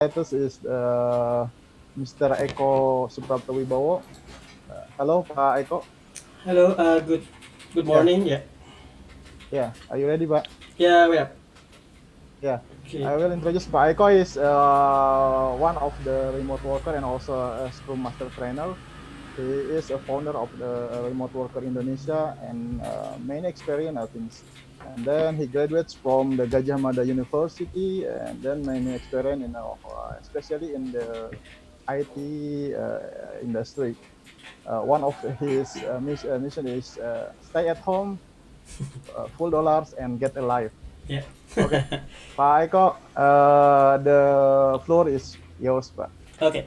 Status is Mr. Eko Supraptowibowo. Hello, Pak Eko. Hello, good Yeah, morning. Yeah, yeah. Are you ready, Pak? yeah, we are. Yeah. Okay, I will introduce Pak Eko is one of the remote worker and also a Scrum Master trainer. He is a founder of the Remote Worker Indonesia and main experience, I think. And then he graduates from the Gajah Mada University and then many experience in, especially in the IT industry. One of his mission is stay at home, full dollars, and get alive. yeah. Okay, Pak Eko, the floor is yours, Pak. Okay,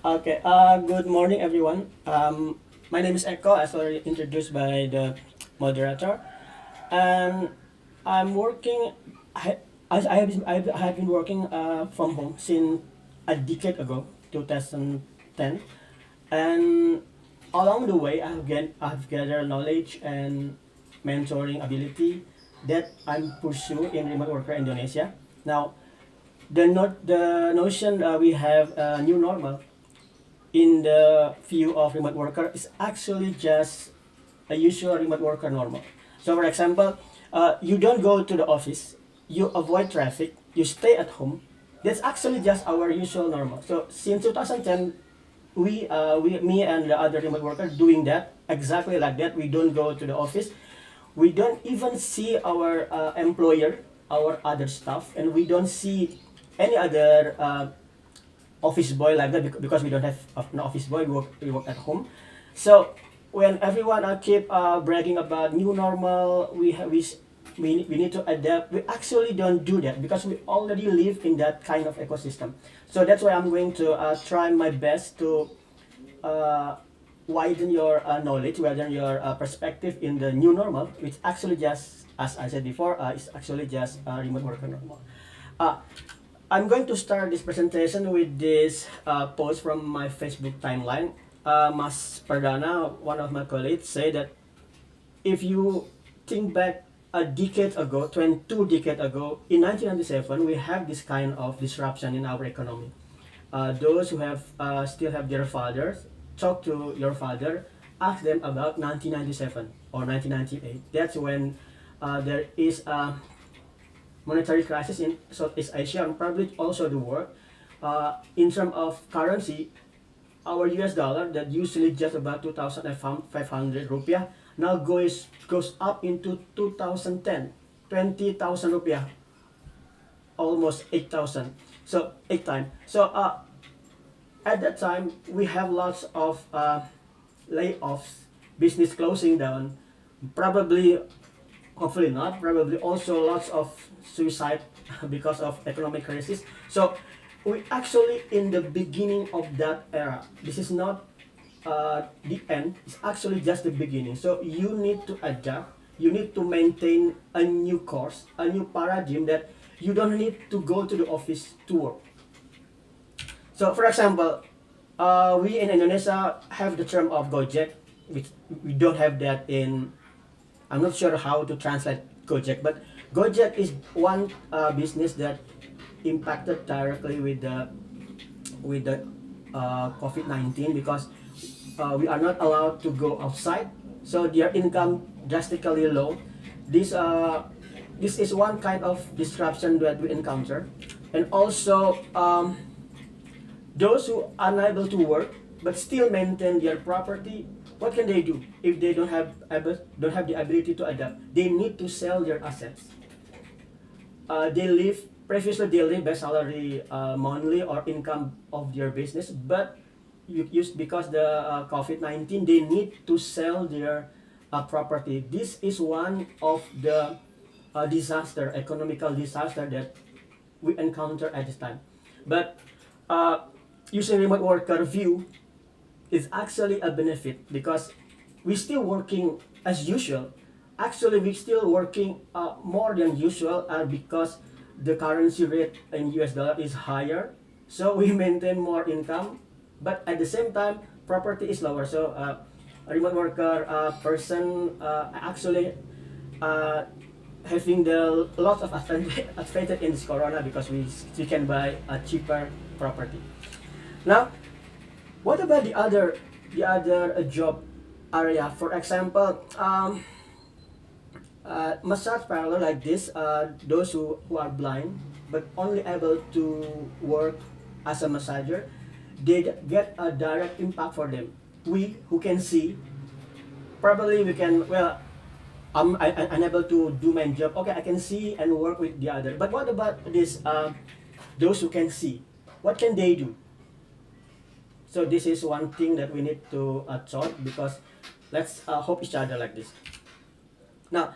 okay. Good morning, everyone. My name is Eko, as already introduced by the moderator, and I'm working. I have been working from home since a decade ago, 2010, and along the way, I've gathered knowledge and mentoring ability that I'm pursuing in remote worker Indonesia. Now, the notion we have a new normal in the view of remote worker is actually just a usual remote worker normal. So, for example, you don't go to the office, you avoid traffic, you stay at home. That's actually just our usual normal. So, since 2010, me and the other remote worker doing that exactly like that. We don't go to the office. We don't even see our employer, our other staff, and we don't see any other office boy like that because we don't have an office boy. We work at home. So when everyone keep bragging about new normal, we need to adapt. We actually don't do that because we already live in that kind of ecosystem. So that's why I'm going to try my best to uh, widen your knowledge, widen your perspective in the new normal, which actually just, as I said before, is actually just remote worker normal. Uh, I'm going to start this presentation with this post from my Facebook timeline. Mas Pardana, one of my colleagues, said that if you think back a decade ago, 22 decades ago, in 1997, we have this kind of disruption in our economy. Those who have still have their fathers, talk to your father, ask them about 1997 or 1998. That's when there is a monetary crisis in Southeast Asia and probably also the world. In terms of currency, our US dollar that usually just about 2,500 rupiah now goes up into 2010, 20,000 rupiah, almost 8,000. So 8 times. So at that time we have lots of layoffs, business closing down, probably, hopefully not, probably also lots of suicide because of economic crisis. So we actually in the beginning of that era. This is not the end, it's actually just the beginning. So you need to adapt, you need to maintain a new course, a new paradigm that you don't need to go to the office to work. So, for example, we in Indonesia have the term of Gojek, which we don't have that in. I'm not sure how to translate Gojek, but Gojek is one business that impacted directly with the COVID-19 because we are not allowed to go outside, so their income drastically low. This this is one kind of disruption that we encounter, and also those who are unable to work but still maintain their property, what can they do if they don't have the ability to adapt? They need to sell their assets. They live previously they live by salary monthly or income of their business, but you use because the COVID-19 they need to sell their property. This is one of the disaster, economical disaster that we encounter at this time. But using remote worker view is actually a benefit because we still working as usual. Actually, we still working more than usual because the currency rate in US dollar is higher. So we maintain more income, but at the same time, property is lower. So a remote worker person actually uh, having the lots of advantage in this corona because we can buy a cheaper property. Now, what about the other job area? For example, massage parlor like this, those who are blind but only able to work as a massager, they get a direct impact for them. We who can see, probably we can, well, I'm unable to do my job. Okay, I can see and work with the other. But what about this? Those who can see, what can they do? So this is one thing that we need to thought, because let's hope each other like this. Now,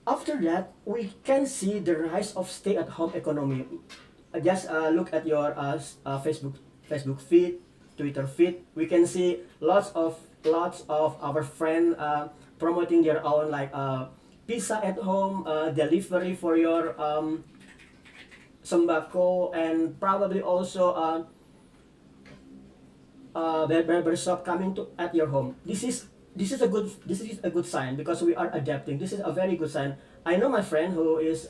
after that, we can see the rise of stay-at-home economy. Just look at your Facebook feed, Twitter feed. We can see lots of our friends promoting their own, like pizza at home, delivery for your sembako, and probably also barber shop coming to at your home. This is a good sign, because we are adapting. This is a very good sign. I know my friend who is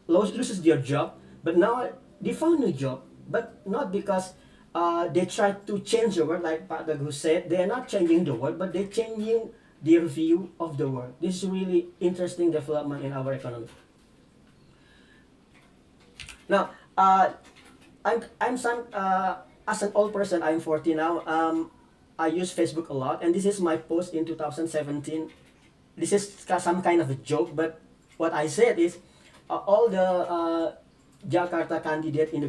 loses their job, but now they found a job, but not because they try to change the world, like Pak Dagu said. They are not changing the world, but they're changing their view of the world. This is really interesting development in our economy. Now, I'm some as an old person. I'm 40 now. I use Facebook a lot, and this is my post in 2017. This is some kind of a joke, but what I said is, all the Jakarta candidate in the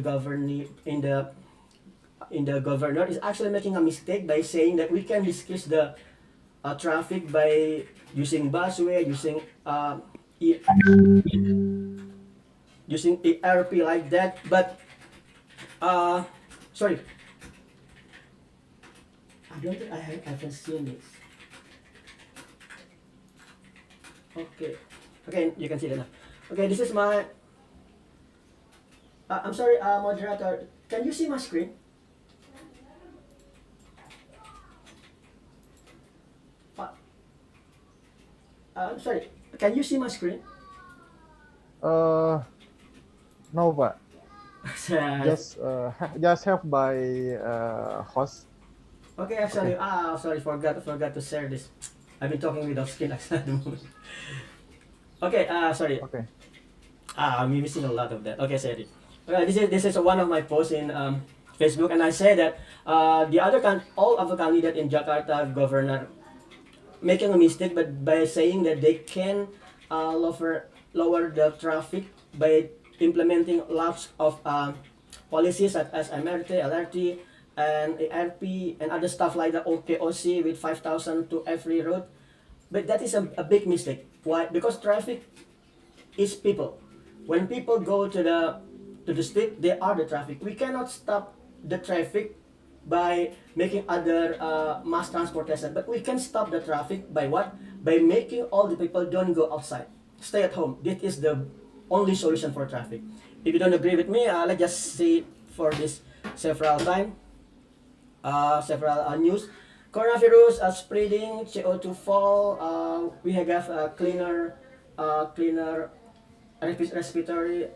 governor is actually making a mistake by saying that we can decrease the traffic by using busway, e- using ERP like that. But uh, sorry, I don't think I can see this. Okay, okay, you can see that now. Okay, this is my. I'm sorry, moderator. Can you see my screen? Uh, I'm sorry. Can you see my screen? Uh, no, Pak. okay, Just have by host. actually, Okay, sorry, forgot to share this. I've been talking without screen actually at the moment. Okay, sorry. okay. I'm missing a lot of that. Okay, sorry. This is one of my posts in Facebook, and I say that all of the candidate in Jakarta governor making a mistake, but by saying that they can lower the traffic by implementing lots of policies such as MRT, LRT, and ARP, and other stuff like the OKOC with 5,000 to every road. But that is a big mistake. Why? Because traffic is people. When people go to the street, they are the traffic. We cannot stop the traffic by making other mass transportation, but we can stop the traffic by what? By making all the people don't go outside, stay at home. This is the only solution for traffic. If you don't agree with me, let's just see for this several time, several news. Coronavirus spreading, CO2 fall. We have cleaner respiratory,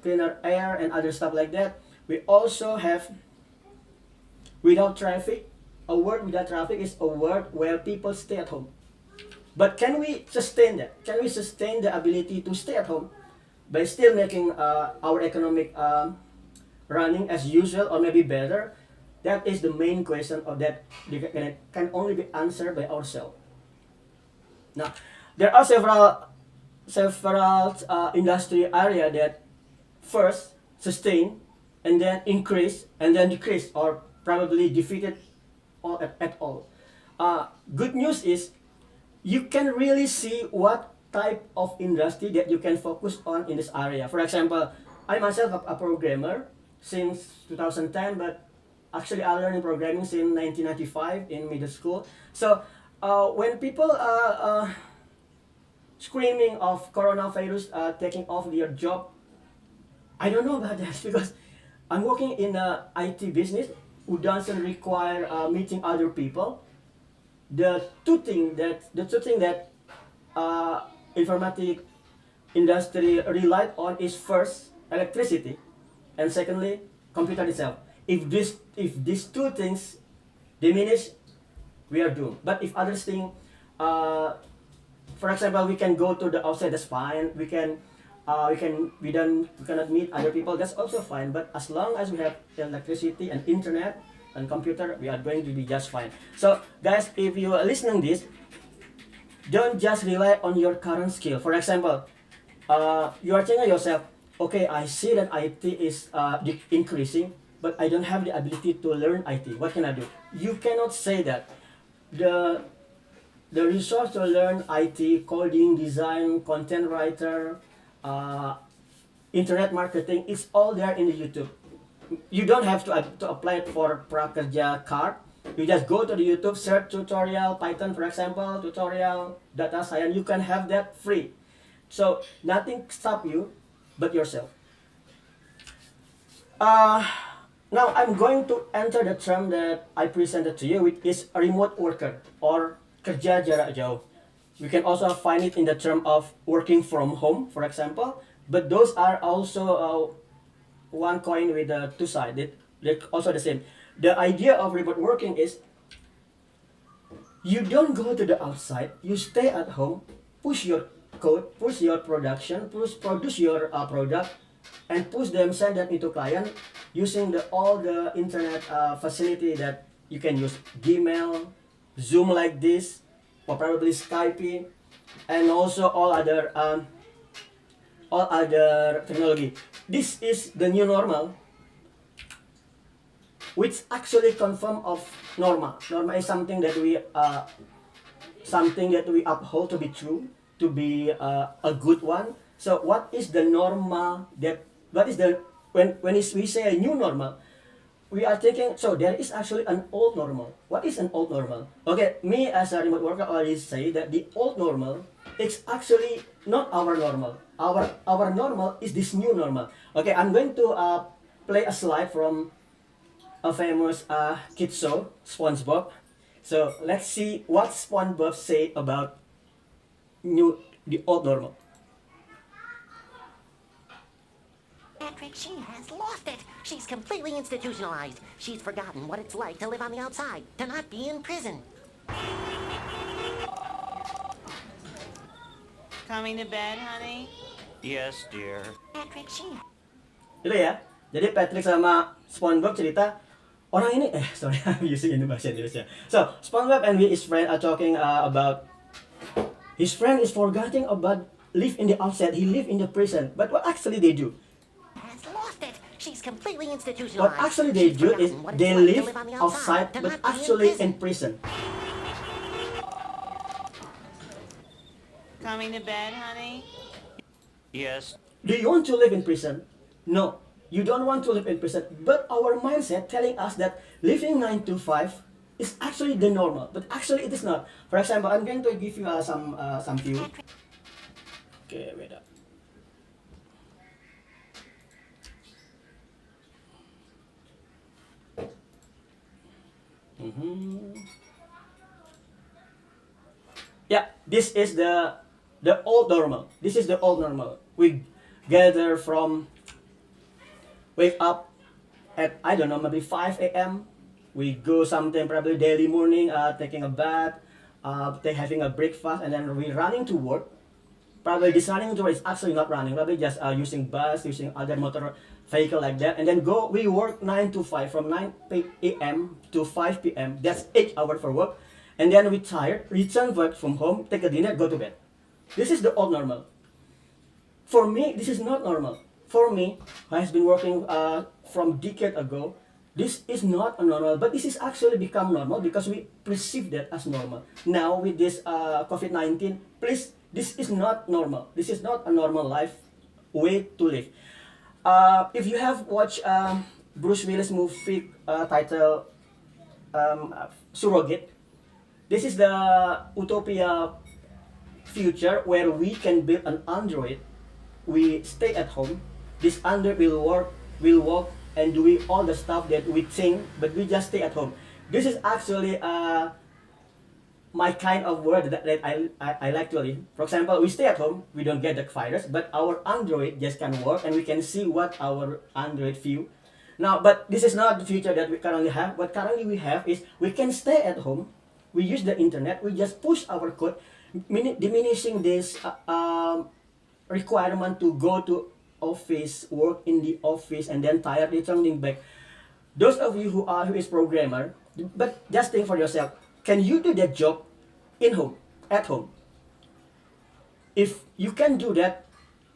cleaner air, and other stuff like that. We also have without traffic. A world without traffic is a world where people stay at home. But can we sustain that? Can we sustain the ability to stay at home by still making our economic running as usual, or maybe better? That is the main question of that can only be answered by ourselves. Now, there are several industry area that first sustain, and then increase, and then decrease, or probably defeated all at all. Good news is you can really see what type of industry that you can focus on in this area. For example, I myself a programmer since 2010, but actually I learned programming since 1995 in middle school. So when people screaming of coronavirus taking off their job, I don't know about that because I'm working in a IT business who doesn't require meeting other people. The two thing that uh, informatic industry relied on is first electricity, and secondly computer itself. If these two things diminish, we are doomed. But if others think, uh, for example, we can go to the outside, that's fine. We cannot meet other people, that's also fine. But as long as we have electricity and internet and computer, we are going to be just fine. So guys, if you are listening this, don't just rely on your current skill. For example, you are thinking yourself, okay, I see that IT is increasing, but I don't have the ability to learn IT. What can I do? You cannot say that. The the resource to learn IT, coding, design, content writer, uh, internet marketing, it's all there in the YouTube. You don't have to apply it for Prakerja card. You just go to the YouTube, search tutorial, Python for example, tutorial, data science. You can have that free. So nothing stop you but yourself. Uh, Now I'm going to enter the term that I presented to you, which is a remote worker or kerja jarak jauh. We can also find it in the term of working from home, for example. But those are also one coin with two sides. They're also the same. The idea of remote working is you don't go to the outside. You stay at home, push your code, push your production, produce your product, and push them, send them into client using all the internet facility that you can use, Gmail, Zoom like this, or probably Skype, and also all other technology. This is the new normal, which actually confirm of norma. Norma is something that we uphold to be true, to be a good one. So what is the norma that? What is the when we say a new normal? We are taking, so there is actually an old normal. What is an old normal? Okay, me as a remote worker always say that the old normal is actually not our normal. Our normal is this new normal. Okay, I'm going to play a slide from a famous kid show, SpongeBob. So let's see what SpongeBob say about the old normal. Patrick, she has lost it. She's completely institutionalized. She's forgotten what it's like to live on the outside, to not be in prison. Coming to bed, honey? Yes, dear. Patrick, she... Itu ya. Jadi Patrick sama SpongeBob cerita orang ini sorry I'm using Indonesia. So SpongeBob and his friend are talking about his friend is forgetting about live in the outside. He live in the prison. But what actually they do? has lost it. She's completely institutionalized. What actually they She's do is forgotten what it's they like to live live on the outside, to but not be actually in in prison. Coming to bed, honey? Yes. Do you want to live in prison? No, you don't want to live in prison. But our mindset telling us that living 9 to 5 is actually the normal. But actually it is not. For example, I'm going to give you some view. Okay, wait up. Yeah, this is the old normal. This is the old normal. We gather from wake up at I don't know maybe 5 a.m. We go sometime probably daily morning, taking a bath, having a breakfast, and then we running to work. Probably this running to work is actually not running. Probably just using bus, using other motor vehicle like that, and then we work 9 to 5 from 9 a.m. to 5 p.m. That's 8 hours for work, and then we tired, return work from home, take a dinner, go to bed. This is the old normal. For me, this is not normal. For me, who has been working from decade ago, this is not a normal, but this is actually become normal because we perceive that as normal. Now with this COVID-19, please, this is not normal. This is not a normal life way to live. If you have watched Bruce Willis movie titled Surrogate, this is the utopia future where we can build an android. We stay at home. This android will walk, and do all the stuff that we think, but we just stay at home. This is actually my kind of word that I like to live. For example, we stay at home, we don't get the virus, but our Android just can work and we can see what our Android view. Now, but this is not the future that we currently have. What currently we have is we can stay at home, we use the internet, we just push our code, diminishing this requirement to go to office, work in the office, and then tired returning back. Those of you who is programmer, but just think for yourself, can you do that job in home, at home? If you can do that,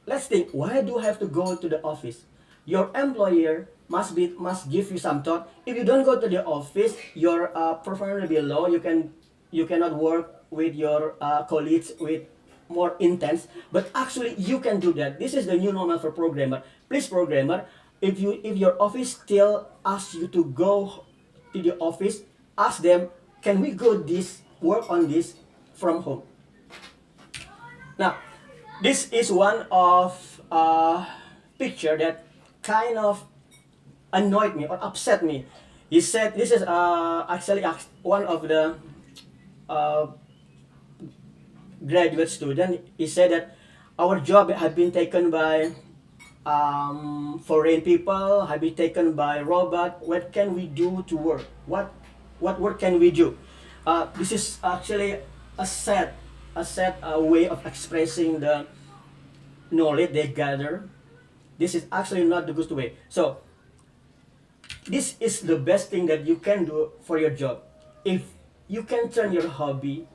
let's think, why do I have to go to the office? Your employer must give you some thought. If you don't go to the office, your performance will be low. You cannot work with your colleagues with more intense. But actually, you can do that. This is the new normal for programmer. Please, programmer, if your office still asks you to go to the office, ask them, can we go this work on this from home? Now, this is one of picture that kind of annoyed me or upset me. He said this is actually one of the uh, graduate student. He said that our job had been taken by foreign people, have been taken by robot. What can we do to work? What work can we do? This is actually a sad way of expressing the knowledge they gather. This is actually not the good way. So this is the best thing that you can do for your job. If you can turn your hobby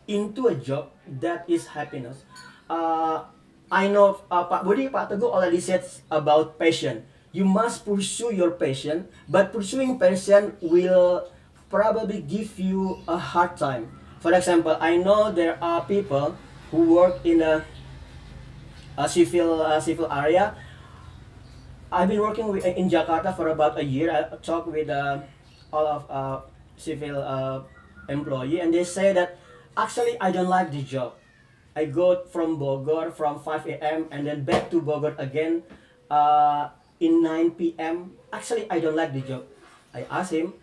into a job, that is happiness. I know Pak Budi, Pak Teguh already said about passion. You must pursue your passion, but pursuing passion will probably give you a hard time. For example, I know there are people who work in a civil area. I've been working in Jakarta for about a year. I talked with all of civil employee, and they say that actually I don't like the job. I go from Bogor from 5 a.m. and then back to Bogor again in 9 p.m. Actually, I don't like the job. I asked him,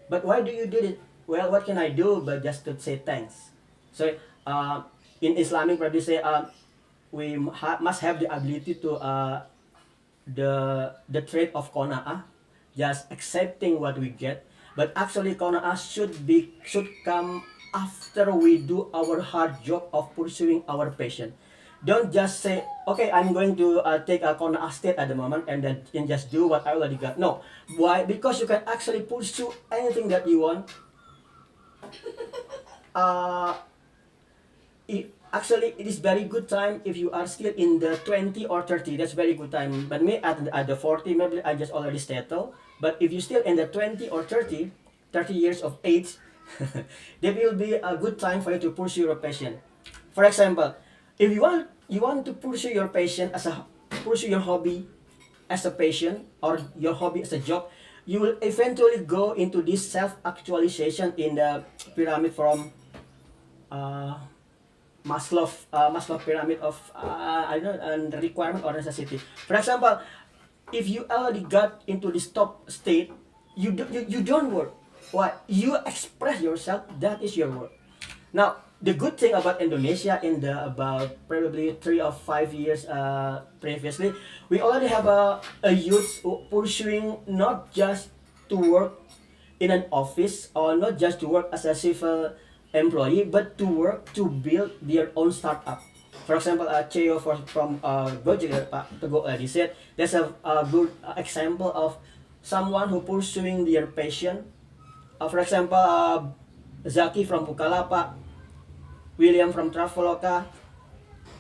but why do you do it? Well, what can I do but just to say thanks? So in Islamic practice, say we must have the ability to the trait of qanaah, just accepting what we get. But actually, qanaah should come after we do our hard job of pursuing our passion. Don't just say, okay, I'm going to take a qanaah state at the moment and then just do what I already got. No. Why? Because you can actually pursue anything that you want. Actually, it is very good time if you are still in the 20 or 30. That's very good time. But me at the 40, maybe I just already settled. But if you still in the 20 or 30 years of age, that will be a good time for you to pursue your passion. For example, if you want to pursue your passion pursue your hobby as a passion or your hobby as a job, you will eventually go into this self-actualization in the pyramid from Maslow pyramid of I don't know, requirement or necessity. For example, if you already got into this top state, you don't work. Why? You express yourself. That is your work. Now, the good thing about Indonesia in the about probably 3 or 5 years previously, we already have a youth pursuing not just to work in an office or not just to work as a civil employee, but to work to build their own startup. For example, Cheo from Gojek, Pak Teguh already said, that's a good example of someone who pursuing their passion. For example, Zaki from Bukalapak, William from Traveloka,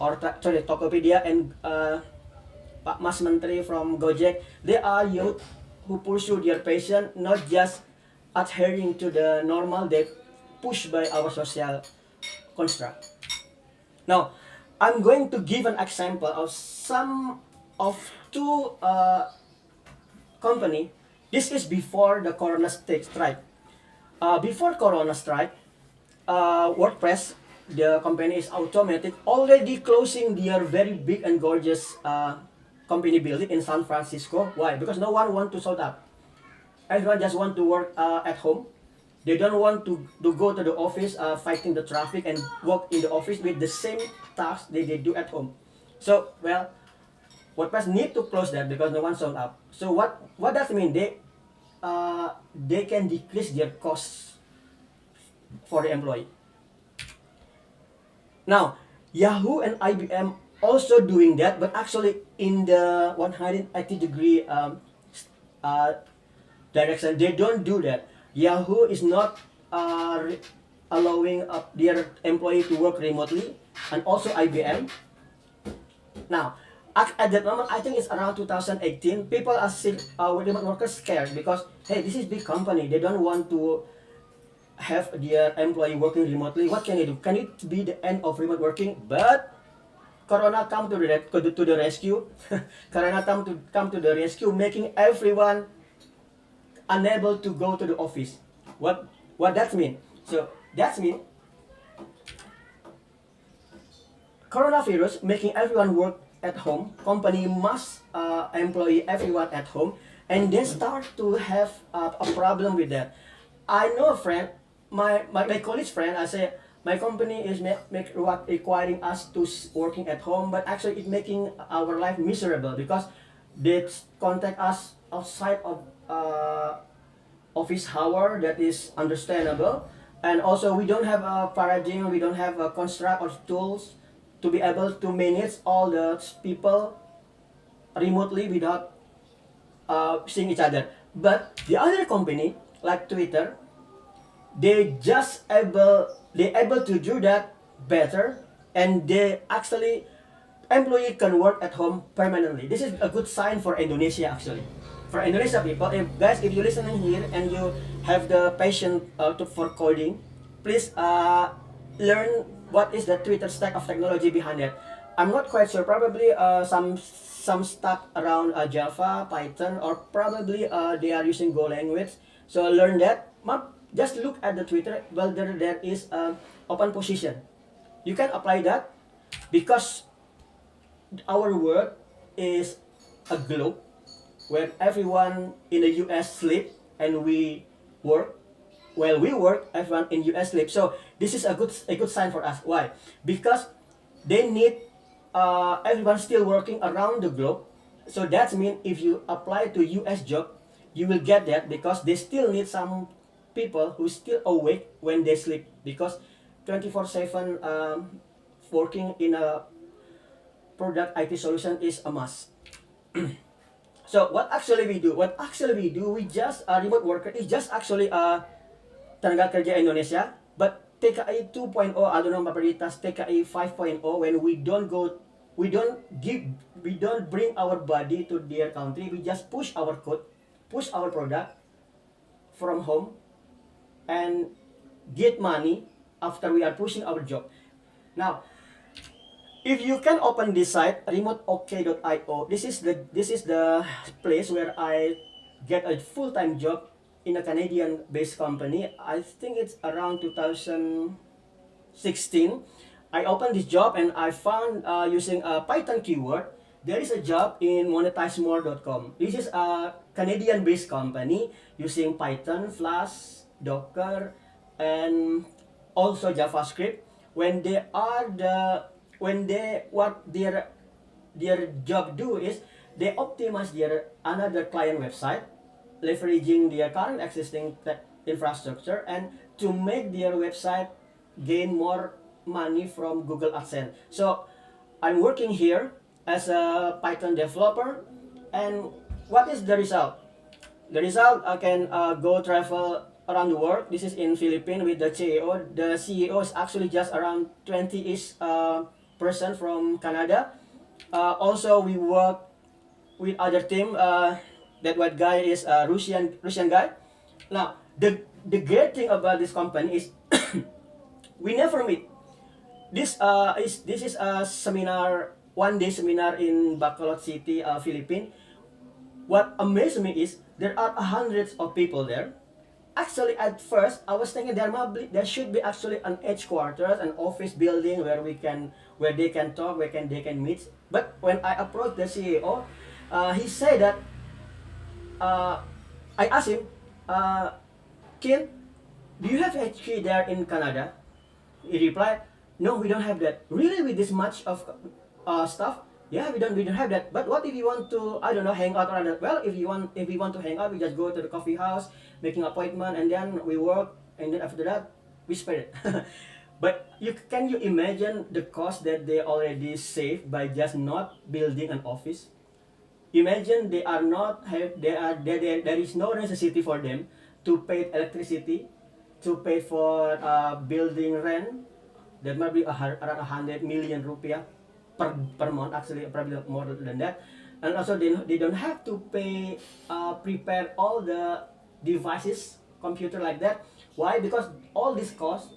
or Tokopedia, and Pak Mas Menteri from Gojek. They are youth who pursue their passion, not just adhering to the normal they pushed by our social construct. Now, I'm going to give an example of some of two company. This is before the Corona strike. Before Corona strike, WordPress, the company is automatic, already closing their very big and gorgeous company building in San Francisco. Why? Because no one want to sold up. Everyone just want to work at home. They don't want to go to the office fighting the traffic and work in the office with the same tasks they do at home. So, well, WordPress need to close that because no one sold up. So what does it mean? They can decrease their costs for the employee. Now, Yahoo and IBM also doing that, but actually in the 180-degree direction. They don't do that. Yahoo is not allowing their employee to work remotely, and also IBM. Now, at that moment, I think it's around 2018, people are still remote workers scared because, hey, this is big company. They don't want to have their employee working remotely. What can they do? Can it be the end of remote working? But Corona come to the rescue. Corona come to the rescue, making everyone unable to go to the office. What that mean? So that mean coronavirus making everyone work at home. Company must employ everyone at home, and they start to have a problem with that. I know a friend, my colleague's friend. I say my company is requiring us to working at home, but actually it's making our life miserable because they contact us outside of office hour. That is understandable, and also we don't have a paradigm, we don't have a construct or tools to be able to manage all the people remotely without seeing each other. But the other company like Twitter, they able to do that better, and they actually employee can work at home permanently. This is a good sign for Indonesia actually. For Indonesia people, if you're listening here and you have the passion for coding, please learn what is the Twitter stack of technology behind it. I'm not quite sure. Probably some stack around Java, Python, or probably they are using Go language. So learn that. Just look at the Twitter. Well, there is open position. You can apply that because our world is a globe where everyone in the US sleep and we work. While we work, everyone in US sleep. So this is a good sign for us. Why? Because they need everyone still working around the globe. So that means if you apply to US job, you will get that because they still need some people who still awake when they sleep because 24/7 working in a product IT solution is a must. So what actually we do? We just remote worker is just actually tenaga kerja Indonesia, but TKI 2.0, I don't know prioritas TKI 5.0 when we don't bring our body to their country. We just push our code, push our product from home, and get money after we are pushing our job. Now, if you can open this site remoteok.io, this is the place where I get a full-time job in a Canadian-based company. I think it's around 2016. I opened this job and I found using a Python keyword, there is a job in monetizemore.com. This is a Canadian-based company using Python, Flash, Docker, and also JavaScript. When they are what their job do is they optimize their another client website, leveraging their current existing infrastructure, and to make their website gain more money from Google AdSense. So I'm working here as a Python developer, and what is the result? The result, I can go travel around the world. This is in Philippines with the CEO. The CEO is actually just around 20-ish person from Canada. Also, we work with other team. That white guy is a Russian guy. Now, the great thing about this company is we never meet. This is a seminar, 1 day seminar in Bacolod City, Philippines. What amazed me is there are hundreds of people there. Actually, at first, I was thinking there should be actually an headquarters, an office building where they can talk, they can meet. But when I approached the CEO, he said that I asked him, Kin, do you have HQ there in Canada? He replied, no, we don't have that. Really, with this much of stuff? Yeah, we don't have that. But what if you want to, I don't know, hang out or other? Well, if we want to hang out, we just go to the coffee house, making appointment, and then we work, and then after that, we spend it. But can you imagine the cost that they already saved by just not building an office? Imagine they are not have they are there is no necessity for them to pay electricity, to pay for building rent. That might be around 100 million rupiah per month, actually probably more than that. And also they don't have to pay prepare all the devices, computer like that. Why? Because all these costs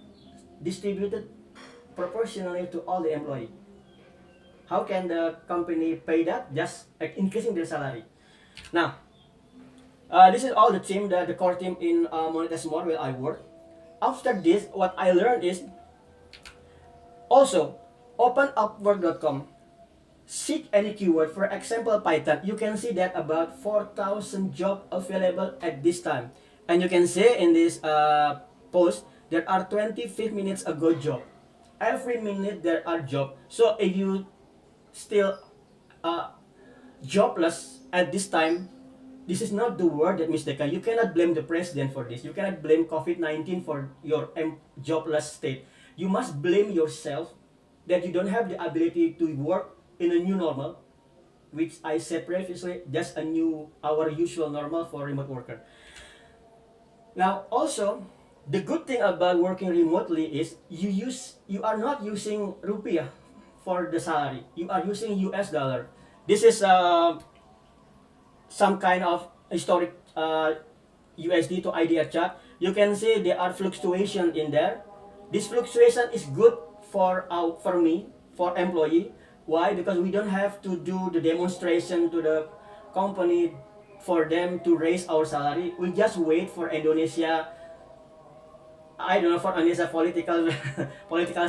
distributed proportionally to all the employee. How can the company pay that? Just increasing their salary. Now, this is all the team, the core team in Monetas More where I work. After this, what I learned is also open upwork.com. Seek any keyword, for example Python. You can see that about 4,000 jobs available at this time. And you can see in this post there are 25 minutes ago job. Every minute there are job. So if you still jobless at this time, this is not the word that mistaken. You cannot blame the president for this. You cannot blame COVID-19 for your jobless state. You must blame yourself that you don't have the ability to work in a new normal, which I said previously, just our usual normal for remote worker. Now, also, the good thing about working remotely is you are not using rupiah for the salary. You are using US dollar. This is some kind of historic USD to IDR chart. You can see there are fluctuation in there. This fluctuation is good for me, for employee. Why? Because we don't have to do the demonstration to the company for them to raise our salary. We just wait for Indonesia, I don't know, for Indonesia political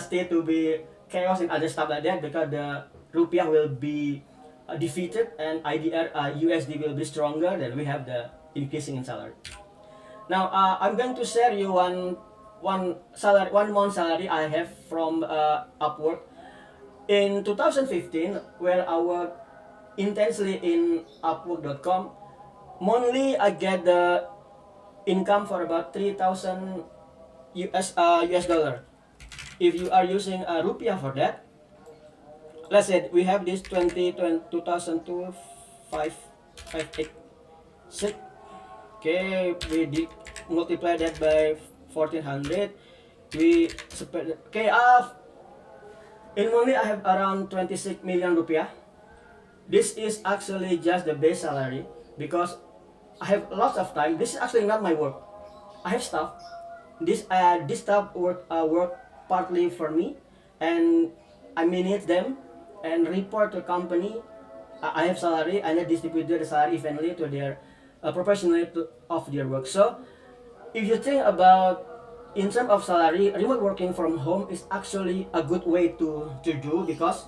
state to be chaos and other stuff like that, because the rupiah will be defeated and USD will be stronger. Then we have the increasing in salary. Now I'm going to share you one month salary I have from Upwork. In 2015, where I work intensely in Upwork.com, monthly I get the income for about 3,000 US dollar. If you are using a rupiah for that, let's say we have this 2002 586. Okay, we multiply that by 1400. We spread. Okay, in monthly I have around 26 million rupiah. This is actually just the base salary because I have lots of time. This is actually not my work. I have staff. This staff work partly for me, and I manage them and report to company. I have salary and I distribute the salary evenly to their proportionally of their work. So if you think about in terms of salary, remote working from home is actually a good way to do, because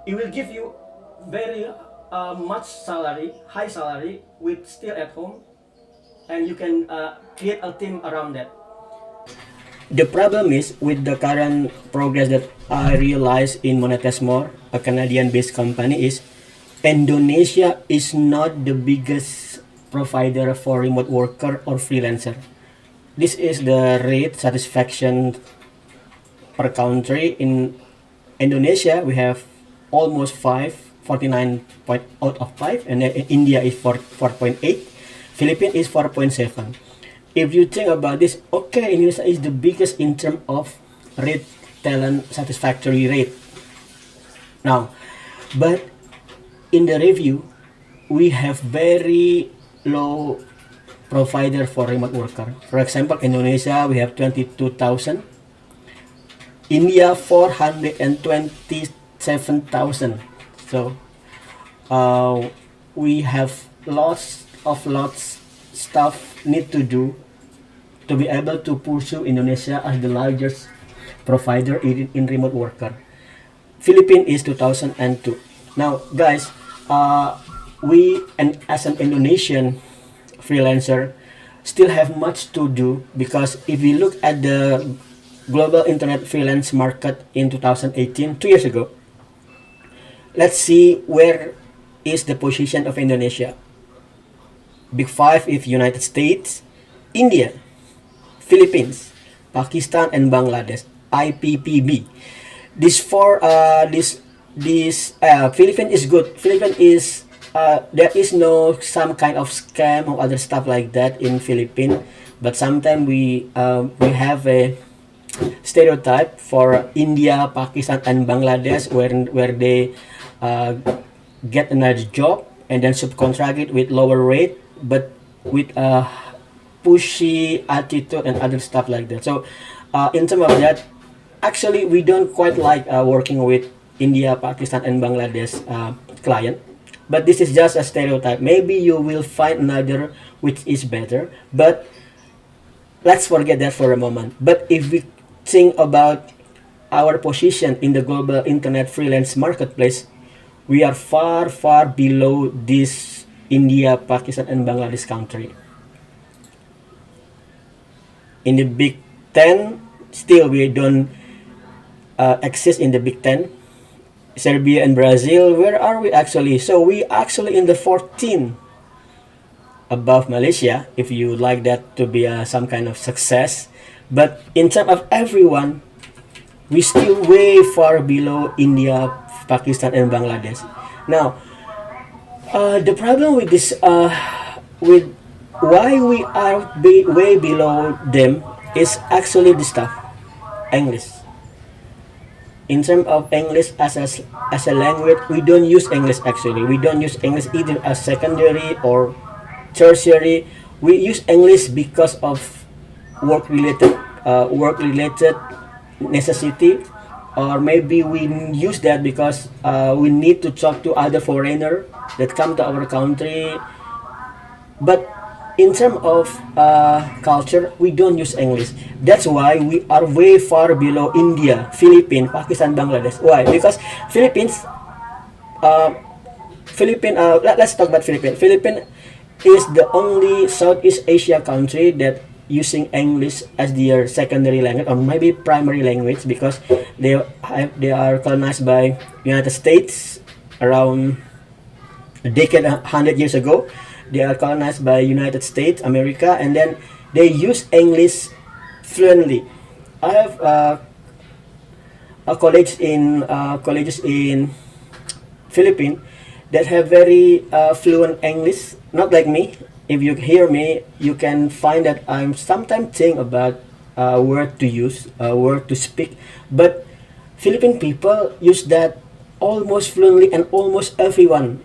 it will give you very much salary, high salary, with still at home, and you can create a team around that. The problem is with the current progress that I realized in Monetesmore, a Canadian-based company, is Indonesia is not the biggest provider for remote worker or freelancer. This is the rate satisfaction per country. In Indonesia, we have almost 49 point out of 5, and then India is 4.8, Philippines is 4.7. If you think about this, okay, Indonesia is the biggest in terms of rate, talent satisfactory rate. Now, but in the review, we have very low provider for remote worker. For example, Indonesia, we have 22,000. India, 427,000. So, we have lots stuff need to do to be able to pursue Indonesia as the largest provider in remote worker. Philippines is 2002. Now, guys, we and as an Indonesian freelancer, still have much to do, because if we look at the global internet freelance market in 2018, 2 years ago, let's see where is the position of Indonesia. Big five is United States, India, Philippines, Pakistan, and Bangladesh. IPPB. This four, Philippines is good. Philippines is there is no some kind of scam or other stuff like that in Philippines, but sometimes we have a stereotype for India, Pakistan, and Bangladesh, where they uh, get another job and then subcontract it with lower rate, but with a pushy attitude and other stuff like that. So, in terms of that, actually, we don't quite like working with India, Pakistan, and Bangladesh client. But this is just a stereotype. Maybe you will find another which is better, but let's forget that for a moment. But if we think about our position in the global internet freelance marketplace, we are far, far below this India, Pakistan, and Bangladesh country. In the Big Ten, still we don't exist in the Big Ten. Serbia and Brazil, where are we actually? So we actually in the 14 above Malaysia, if you would like that to be some kind of success. But in terms of everyone, we still way far below India, Pakistan, and Bangladesh. Now, the problem with this, with why we are way below them, is actually the stuff, English. In terms of English as a language, we don't use English actually. We don't use English either as secondary or tertiary. We use English because of work related necessity, or maybe we use that because we need to talk to other foreigner that come to our country. But in terms of culture, we don't use English. That's why we are way far below India, Philippines, Pakistan, Bangladesh. Why? Because Philippines, let's talk about Philippines. Philippines is the only Southeast Asia country that using English as their secondary language or maybe primary language, because they are colonized by United States around a decade, 100 years ago. They are colonized by United States, America, and then they use English fluently. I have colleges in Philippines that have very fluent English. Not like me. If you hear me, you can find that I'm sometimes think about word to use, word to speak. But Philippine people use that almost fluently, and almost everyone,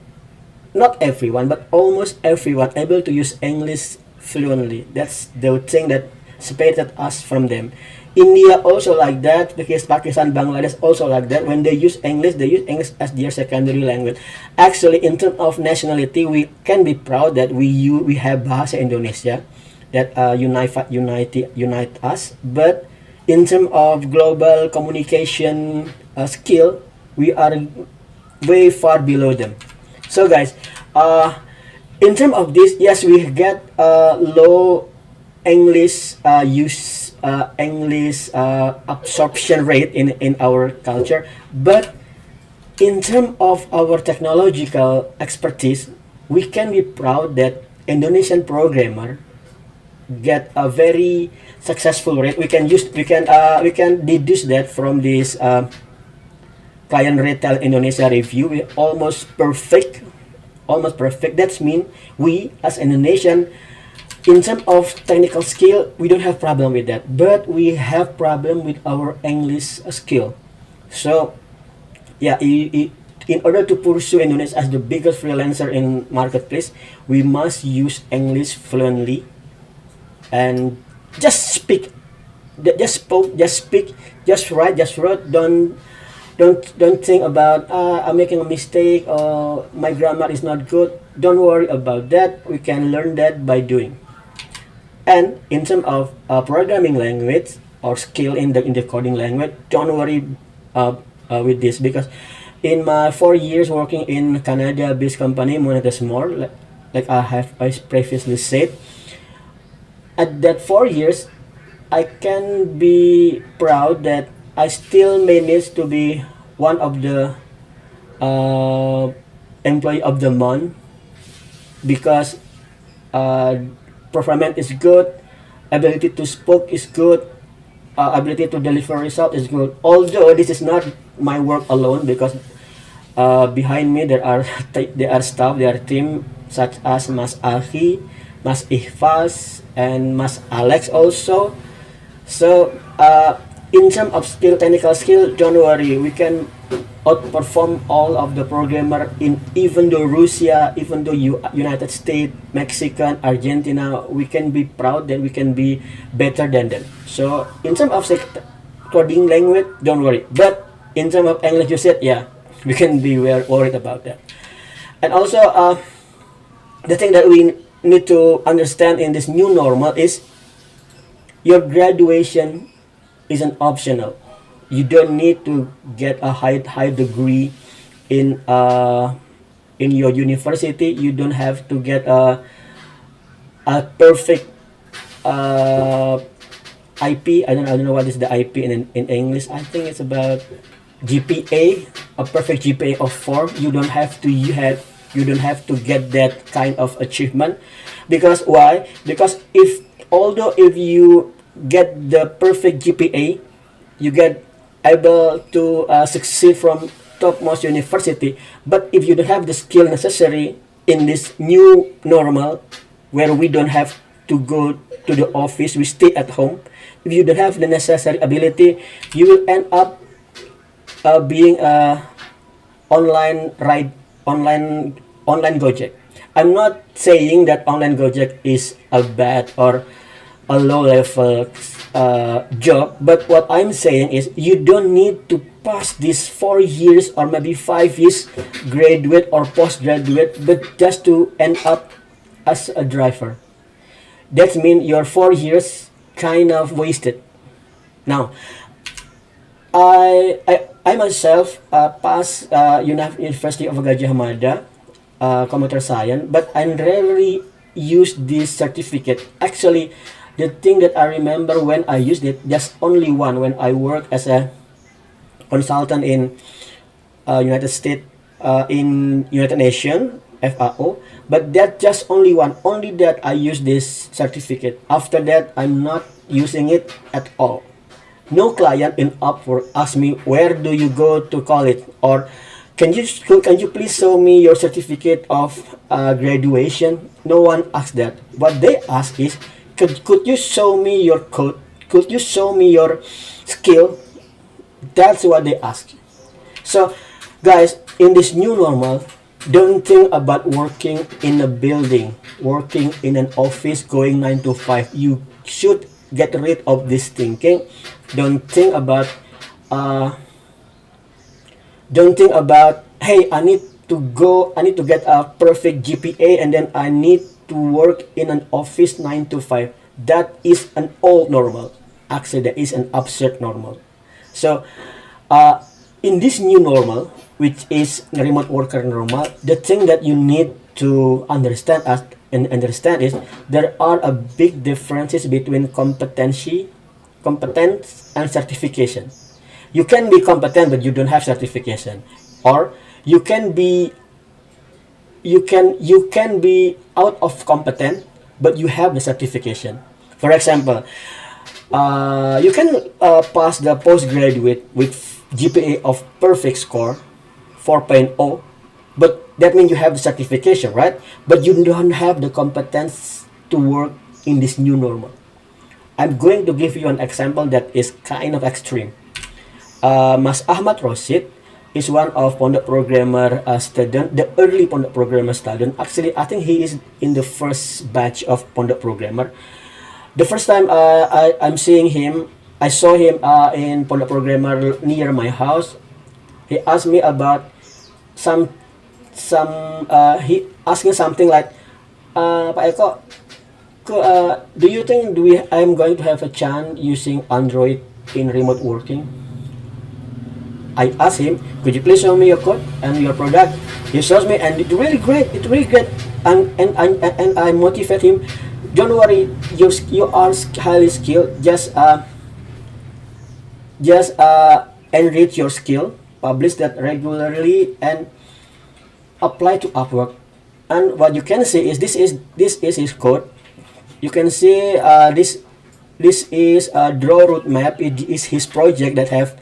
not everyone, but almost everyone able to use English fluently. That's the thing that separated us from them. India also like that, because Pakistan, Bangladesh also like that. When they use English as their secondary language. Actually, in terms of nationality, we can be proud that we have Bahasa Indonesia that unite us. But in terms of global communication skill, we are way far below them. So guys, in terms of this, yes, we get low English English absorption rate in our culture, but in terms of our technological expertise, we can be proud that Indonesian programmer get a very successful rate. We can deduce that from this client retail Indonesia review. We almost perfect, almost perfect. That's mean we as Indonesian, in terms of technical skill, we don't have problem with that, but we have problem with our English skill. So yeah, in order to pursue Indonesia as the biggest freelancer in marketplace, we must use English fluently and just speak, just speak, just write, don't think about I'm making a mistake or my grammar is not good. Don't worry about that. We can learn that by doing. And in terms of programming language or skill in the coding language, don't worry with this, because in my 4 years working in Canada-based company, Monetas More, like I previously said, at that 4 years, I can be proud that I still managed to be one of the uh, employee of the month because uh, performance is good, ability to speak is good, ability to deliver result is good. Although this is not my work alone because behind me there are there are staff, there are team such as Mas Ahi, Mas Ihfaz, and Mas Alex also. So in terms of skill, technical skill, don't worry, we can outperform all of the programmer in even though Russia, even though United States, Mexican, Argentina, we can be proud that we can be better than them. So in terms of coding language, don't worry. But in terms of English, you said, yeah, we can be worried about that. And also, the thing that we need to understand in this new normal is your graduation is an optional. You don't need to get a high degree in your university. You don't have to get a perfect uh, IP. I don't know what is the IP in English. I think it's about GPA, a perfect GPA of 4. You don't have to get that kind of achievement. Because why? Because although if you get the perfect GPA, you get able to succeed from topmost university. But if you don't have the skill necessary in this new normal, where we don't have to go to the office, we stay at home. If you don't have the necessary ability, you will end up being a online Gojek. I'm not saying that online Gojek is a bad or a low level job, but what I'm saying is you don't need to pass these 4 years or maybe 5 years graduate or postgraduate, but just to end up as a driver. That means your 4 years kind of wasted. Now, I myself passed University of Gajah Mada computer science, but I rarely use this certificate. Actually, the thing that I remember when I used it, just only one when I worked as a consultant in United States, in United Nations, FAO. But that just only one. Only that I use this certificate. After that, I'm not using it at all. No client in Upwork asked me where do you go to college, or can you please show me your certificate of graduation. No one asked that. What they ask is, could you show me your code? Could you show me your skill? That's what they ask. So guys, in this new normal, don't think about working in a building, working in an office, going 9 to 5. You should get rid of this thinking. Don't think about hey, I need to get a perfect GPA and then I need to work in an office 9 to 5. That is an old normal. Actually, that is an absurd normal. So in this new normal, which is remote worker normal, the thing that you need to understand is there are a big differences between competence and certification. You can be competent but you don't have certification, or you can be out of competent but you have the certification. For example, you can pass the postgraduate with GPA of perfect score 4.0, but that means you have the certification, right? But you don't have the competence to work in this new normal. I'm going to give you an example that is kind of extreme. Mas Ahmad Rosid is one of Pondok Programmer student, the early Pondok Programmer student. Actually, I think he is in the first batch of Pondok Programmer. The first time I'm seeing him, I saw him in Pondok Programmer near my house. He asked me about he asked me something like, Pak Eko, do you think I'm going to have a chance using Android in remote working? I asked him, could you please show me your code and your product? He shows me, and it's really great. It's really great, and I motivate him. don't worry, you are highly skilled. Just enrich your skill, publish that regularly, and apply to Upwork. And what you can see is this is his code. You can see this is a draw route map. It is his project that have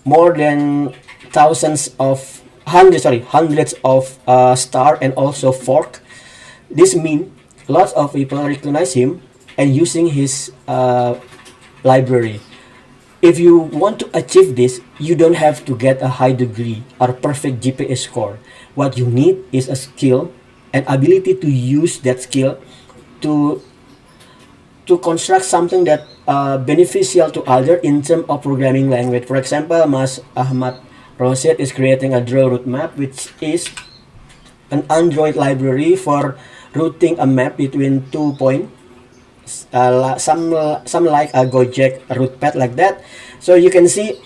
more than thousands of hundreds of star and also fork. This means lots of people recognize him and using his library. If you want to achieve this, you don't have to get a high degree or perfect GPA score. What you need is a skill and ability to use that skill to construct something that beneficial to other in terms of programming language. For example, Mas Ahmad Roset is creating a draw route map, which is an Android library for routing a map between 2 points. Some like a Gojek route path like that. So you can see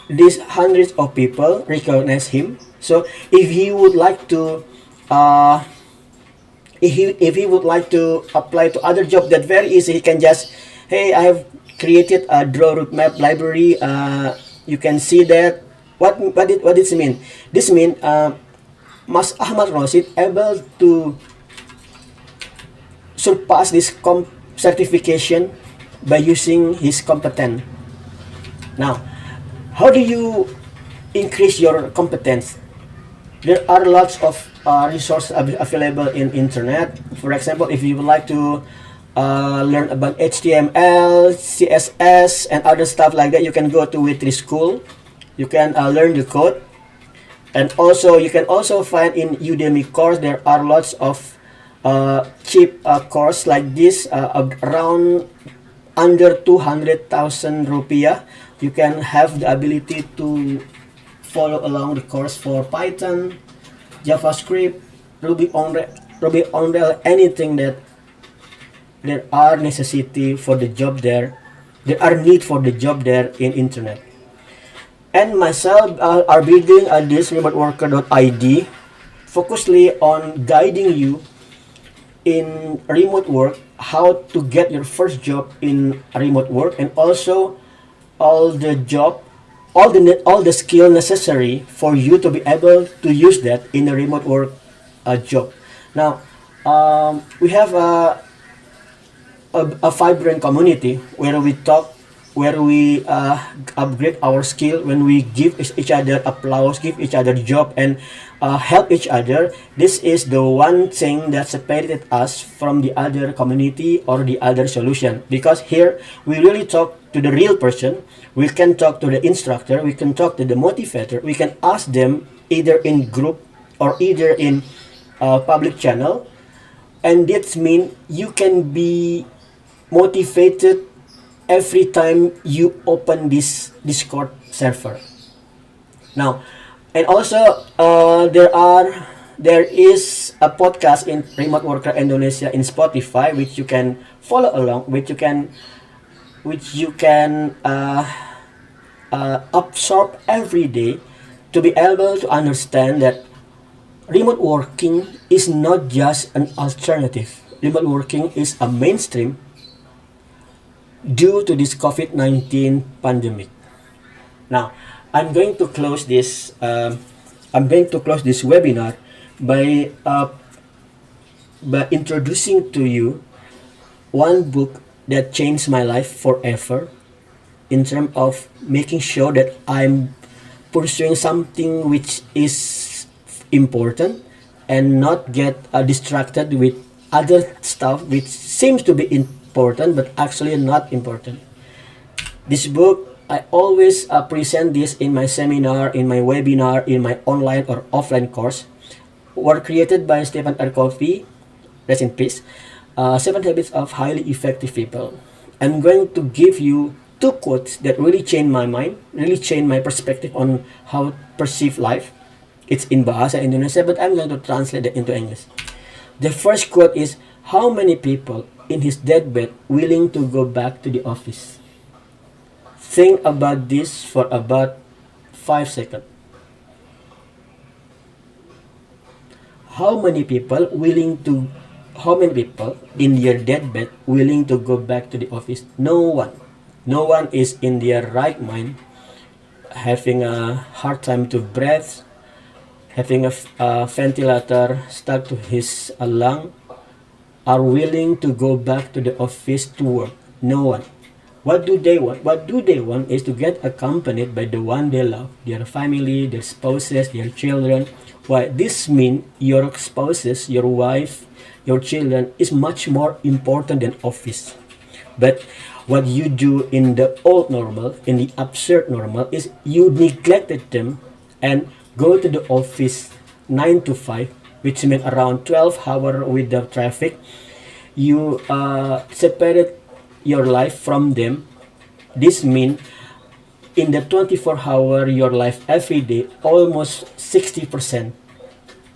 these hundreds of people recognize him. So if he would like to uh, if he would like to apply to other job, that very easy, he can just, hey, I have created a draw route map library. You can see that. What does it mean? This mean Mas Ahmad Rosid able to surpass this certification by using his competence. Now, how do you increase your competence? There are lots of resources available in internet. For example, if you would like to learn about HTML, CSS, and other stuff like that, you can go to Witry School. You can learn the code, and also you can also find in Udemy course there are lots of cheap course like this around under 200,000 rupiah. You can have the ability to follow along the course for Python, JavaScript, Ruby on Rails, anything that there are necessity for the job there. There are need for the job there in internet. And myself are building this remoteworker.id, focusedly on guiding you in remote work, how to get your first job in remote work, and also all the job, all the skill necessary for you to be able to use that in a remote work job. Now, we have a vibrant community where we talk, where we upgrade our skill, when we give each other applause, give each other job, and help each other. This is the one thing that separated us from the other community or the other solution, because here we really talk to the real person. We can talk to the instructor, we can talk to the motivator, we can ask them either in group or either in public channel, and this means you can be motivated every time you open this Discord server. Now, and also there is a podcast in Remote Worker Indonesia in Spotify, which you can follow along, which you can absorb every day to be able to understand that remote working is not just an alternative. Remote working is a mainstream due to this COVID-19 pandemic. Now, I'm going to close this. I'm going to close this webinar by introducing to you one book that changed my life forever, in terms of making sure that I'm pursuing something which is important and not get distracted with other stuff which seems to be important but actually not important. This book, I always present this in my seminar, in my webinar, in my online or offline course, were created by Stephen R. Covey, rest in peace, Seven Habits of Highly Effective People. I'm going to give you two quotes that really changed my mind, really changed my perspective on how to perceive life. It's in Bahasa Indonesia, but I'm going to translate it into English. The first quote is, how many people in his deathbed willing to go back to the office? Think about this for about 5 seconds. How many people willing to how many people in their deathbed willing to go back to the office? No one. No one is in their right mind, having a hard time to breathe, having a ventilator stuck to his lung, are willing to go back to the office to work. No one. What do they want? What do they want is to get accompanied by the one they love, their family, their spouses, their children. Why? This means your spouses, your wife, your children is much more important than office. But what you do in the old normal, in the absurd normal, is you neglected them and go to the office 9 to 5, which means around 12 hours with the traffic. You separated your life from them. This means in the 24-hour your life every day, almost 60%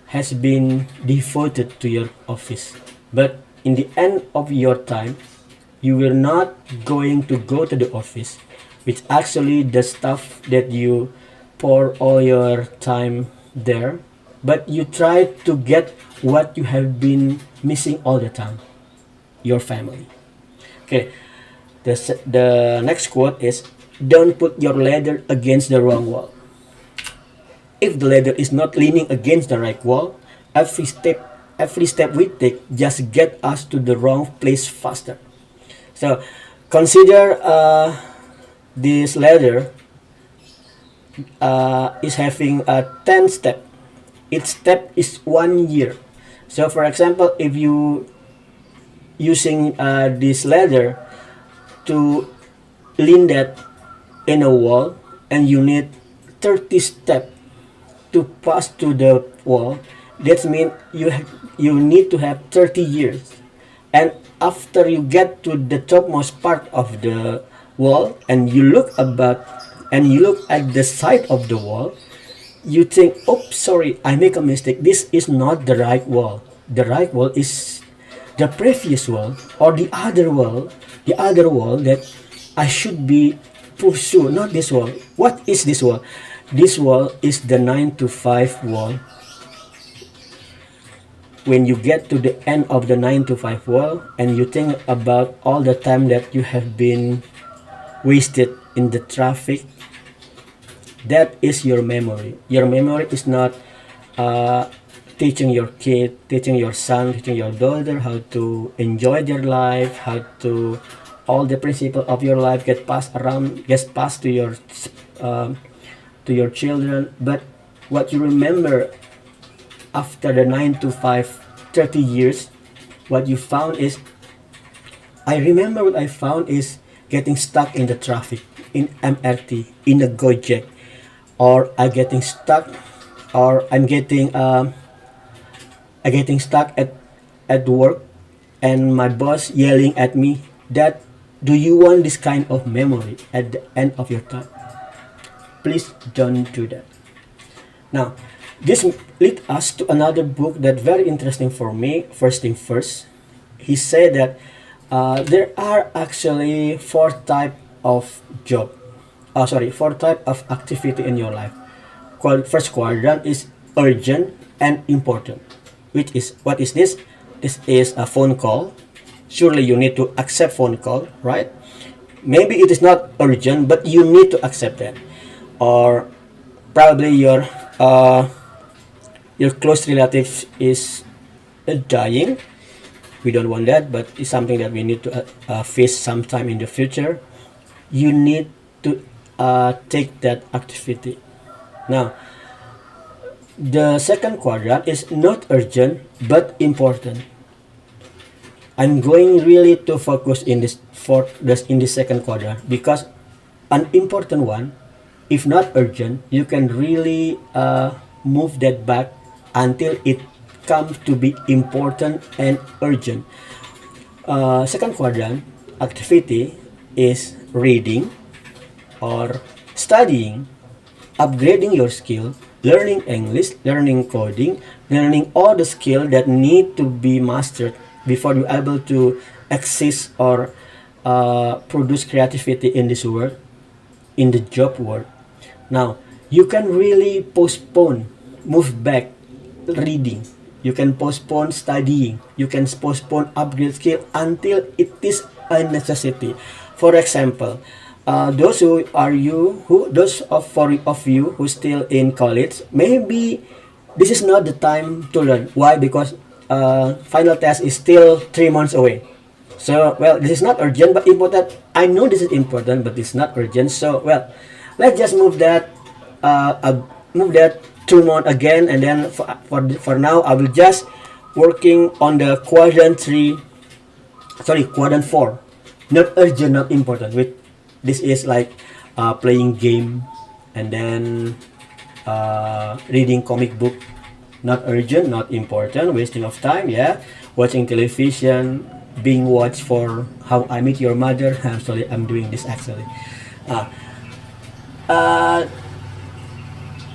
has been devoted to your office. But in the end of your time, you will not going to go to the office, which actually the stuff that you pour all your time there, but you try to get what you have been missing all the time, your family. Okay, the next quote is, don't put your ladder against the wrong wall. If the ladder is not leaning against the right wall, every step we take just get us to the wrong place faster. So consider this ladder is having a 10 step. Each step is 1 year. So for example, if you using this ladder to lean that in a wall, and you need 30 steps to pass to the wall, that means you need to have 30 years. And after you get to the topmost part of the wall and you look at the side of the wall, you think, oh, sorry, I make a mistake, this is not the right wall. The right wall is the previous wall, or the other wall that I should be pursue, not this wall. What is this wall? This wall is the 9 to 5 wall. When you get to the end of the 9 to 5 wall and you think about all the time that you have been wasted in the traffic, that is your memory. Your memory is not teaching your kid, teaching your son, teaching your daughter how to enjoy their life, how to all the principle of your life gets passed to your children. But what you remember after the 9 to 5 30 years, what you found is, I remember what I found is getting stuck in the traffic, in MRT, in a Gojek, or I'm getting stuck at work, and my boss yelling at me that, do you want this kind of memory at the end of your time? Please don't do that. Now, this leads us to another book that very interesting for me. First thing first, he said that there are actually four type of activity in your life. First quadrant is urgent and important. Which is, what is this? This is a phone call. Surely you need to accept phone call, right? Maybe it is not urgent, but you need to accept that. Or probably your close relative is dying. We don't want that, but it's something that we need to face sometime in the future. You need to take that activity. Now, the second quadrant is not urgent but important. I'm going really to focus in this second quadrant, because an important one, if not urgent, you can really move that back until it comes to be important and urgent. Second quadrant activity is reading or studying, upgrading your skill, learning English, learning coding, learning all the skill that need to be mastered before you're able to exist or produce creativity in this world, in the job world. Now, you can really postpone, move back reading, You can postpone studying. You can postpone upgrade skill until it is a necessity. For example, those of you who still in college, maybe this is not the time to learn. Why? Because final test is still 3 months away. So, well, this is not urgent but important. I know this is important, but it's not urgent. So, well, let's just move that 2 month again, and then for now, I will just working on the quadrant 4. Not urgent, not important. With this is like playing game, and then reading comic book. Not urgent, not important, wasting of time. Yeah, watching television, being watched for How I Met Your Mother. I'm sorry, I'm doing this actually. Uh, uh,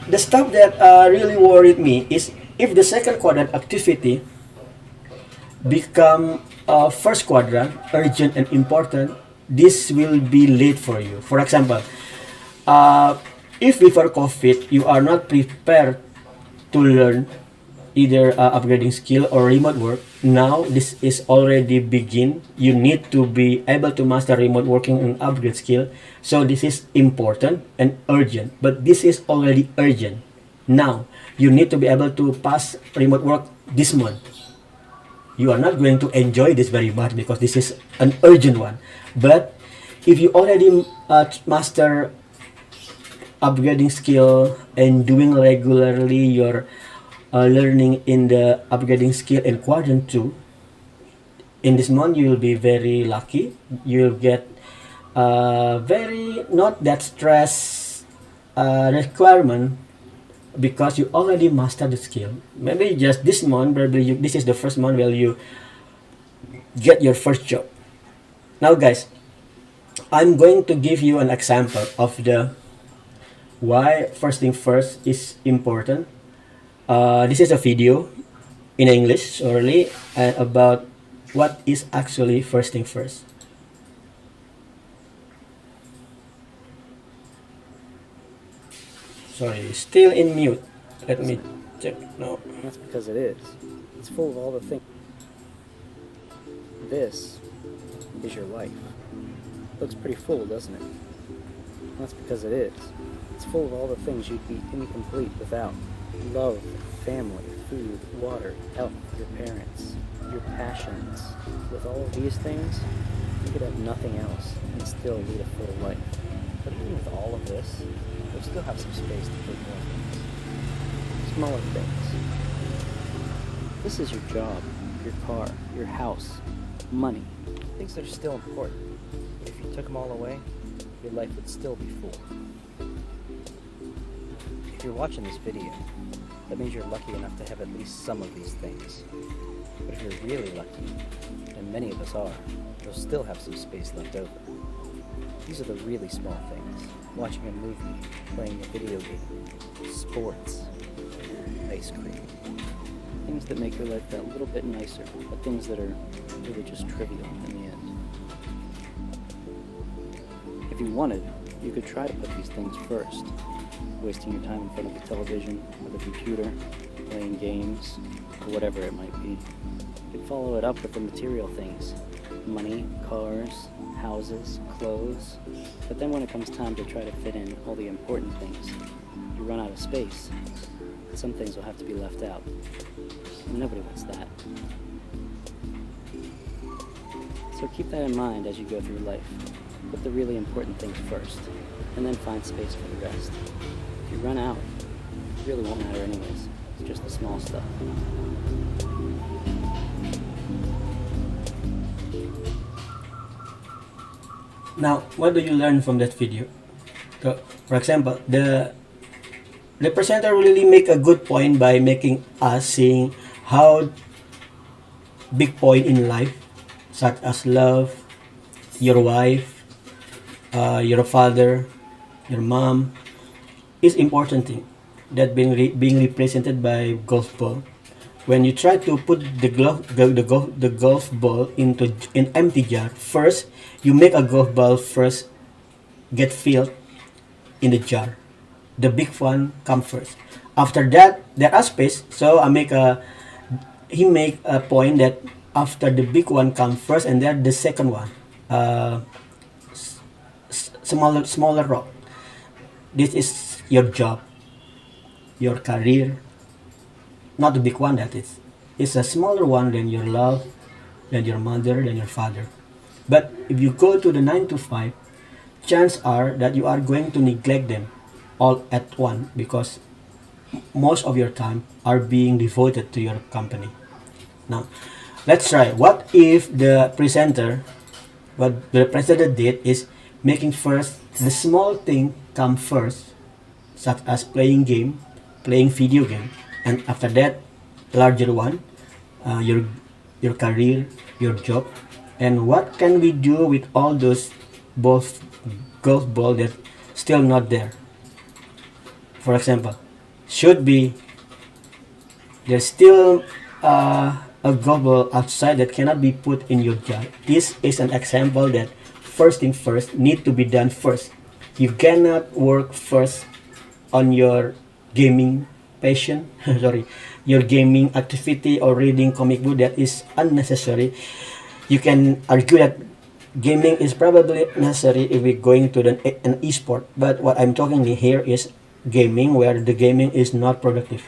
the stuff that really worried me is if the second quadrant activity become first quadrant urgent and important, this will be late for you. For example, uh, if before COVID you are not prepared to learn either upgrading skill or remote work, now this is already begin. You need to be able to master remote working and upgrade skill. So this is important and urgent, but this is already urgent. Now you need to be able to pass remote work this month. You are not going to enjoy this very much because this is an urgent one. But if you already master upgrading skill and doing regularly your learning in the upgrading skill in quadrant 2, in this month you will be very lucky. You'll get very not that stress requirement because you already mastered the skill. Maybe just this month, probably this is the first month where you get your first job. Now guys, I'm going to give you an example of the why first thing first is important. This is a video in English sorry, about what is actually first thing first. Sorry, still in mute. Let me check. No. That's because it is. It's full of all the things. This is your life. Looks pretty full, doesn't it? That's because it is. It's full of all the things you'd be incomplete without. Love, family, food, water, health, your parents, your passions. With all of these things, you could have nothing else and still lead a full life. But even with all of this, you'll still have some space to take more things. Smaller things. This is your job, your car, your house, money. Things that are still important. But if you took them all away, your life would still be full. If you're watching this video, that means you're lucky enough to have at least some of these things. But if you're really lucky, and many of us are, you'll still have some space left over. These are the really small things. Watching a movie, playing a video game, sports, ice cream. Things that make your life that little bit nicer, but things that are really just trivial in the end. If you wanted, you could try to put these things first, wasting your time in front of the television or the computer, playing games, or whatever it might be. You could follow it up with the material things, money, cars, houses, clothes, but then when it comes time to try to fit in all the important things, you run out of space. Some things will have to be left out. And nobody wants that. So keep that in mind as you go through life. Put the really important things first, and then find space for the rest. If you run out, it really won't matter anyways. It's just the small stuff. Now, what do you learn from that video? So, for example, the presenter really make a good point by making us seeing how big point in life, such as love, your wife, your father, your mom, is important thing that being represented by golf ball. When you try to put the golf ball into an empty jar, first you make a golf ball first get filled in the jar. The big one come first. After that, there are space, so I make he make a point that after the big one come first, and then the second one, uh, smaller rock. This is your job, your career, not the big one. That is, it's a smaller one than your love, than your mother, than your father. But if you go to the 9 to 5, chances are that you are going to neglect them all at once, because most of your time are being devoted to your company. Now, let's try. What if what the presenter did is making first the small thing come first, such as playing video game, and after that, larger one, your career, your job, and what can we do with all those both golf ball that still not there? For example, should be there's still a golf ball outside that cannot be put in your jar. This is an example that first thing first need to be done first. You cannot work first on your gaming passion, sorry, your gaming activity or reading comic book. That is unnecessary. You can argue that gaming is probably necessary if we're going to an e-sport, but what I'm talking here is gaming where the gaming is not productive.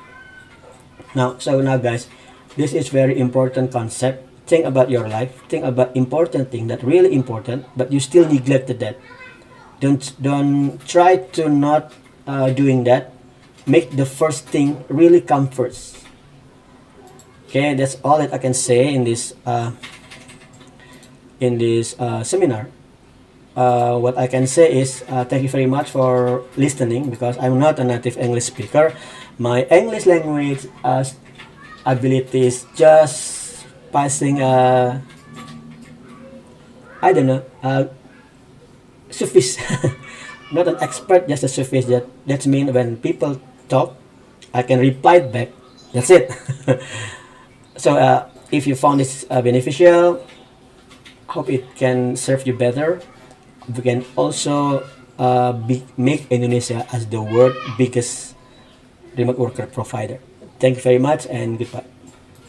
Now guys, this is very important concept. Think about your life. Think about important thing that really important, but you still neglected that. Don't try to not doing that. Make the first thing really come first. Okay, that's all that I can say in this seminar. What I can say is thank you very much for listening, because I'm not a native English speaker. My English language ability is just passing I don't know suffice. Not an expert, just a suffice. That's mean when people talk, I can reply back. That's it. So if you found this beneficial, hope it can serve you better. We can also make Indonesia as the world biggest remote worker provider. Thank you very much and goodbye.